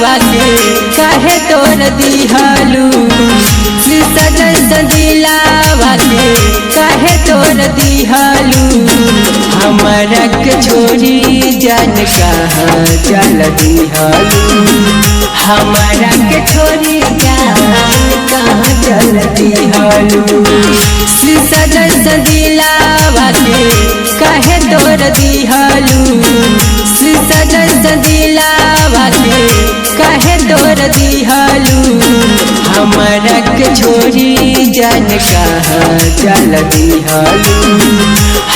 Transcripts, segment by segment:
दिलावा के काहे तोड़ दिहलू सजन दिलावा के काहे तोड़ दिहलू हमरा के छोरी जान कहाँ चल दिहलू हमरा के छोरी जान कहाँ चल दिहलू सजन दिलावा के काहे तोड़ दिहलू सजन दिलावा के काहे तोड़ दिहलू हमरा के छोरी जान कहाँ चल दिहलू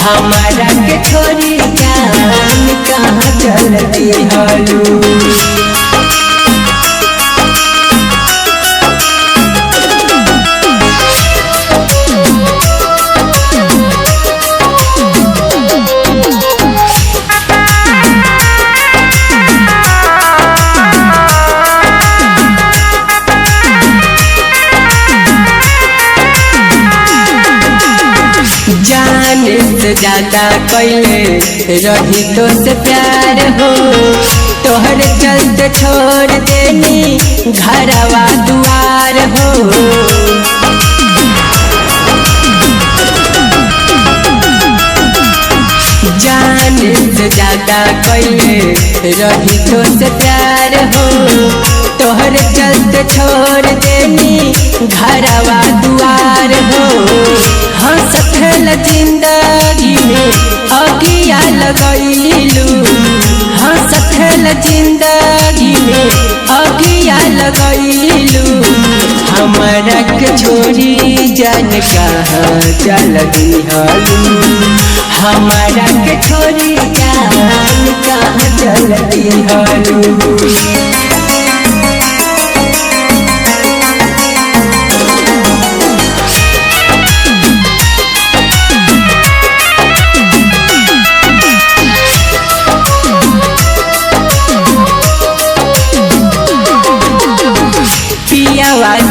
हमरा के छोरी जान कहाँ चल दिहलू। जान से ज्यादा कैले रही तो से प्यार हो तोहर चलते छोड़ देनी घरवा दुआर हो जान से ज्यादा कैले रही तो से प्यार हो तोहर चलते छोड़ देनी घरवा दुआर हो हंसल जिंदगी में अगिया लगैलू हंसल जिंदगी में अगिया लगैलू हमरा के छोरी जान कहाँ चल दिहलू हमरा के छोरी जान कहाँ चल दिहलू।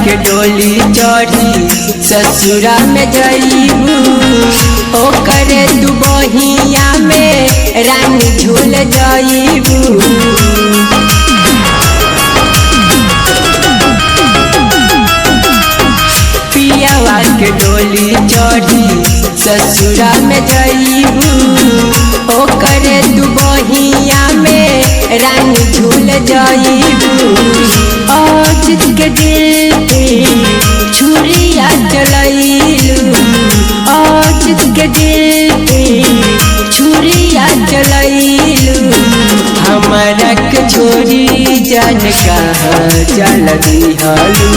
के डोली चढ़ी ससुरा में जईबू ओ करे तू बहिया में रानी झूल जईबू पियावा के डोली चढ़ी ससुरा में जईबू ओ करे तू बहिया में रानी झूल जईबू आज के दिल पे छुरिया चलैलू आज के दिल पे छुरिया चलैलू हमरा के छोरी जान कहाँ चल दिहलू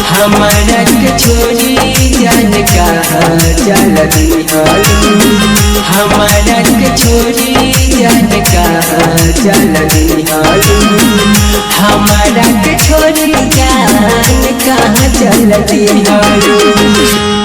हमरा के छोरी जान कहाँ चल दिहलू हमरा के छोरी जान कहाँ चल दिहलू हमरा के छोरी जान कहाँ चल दिहलू।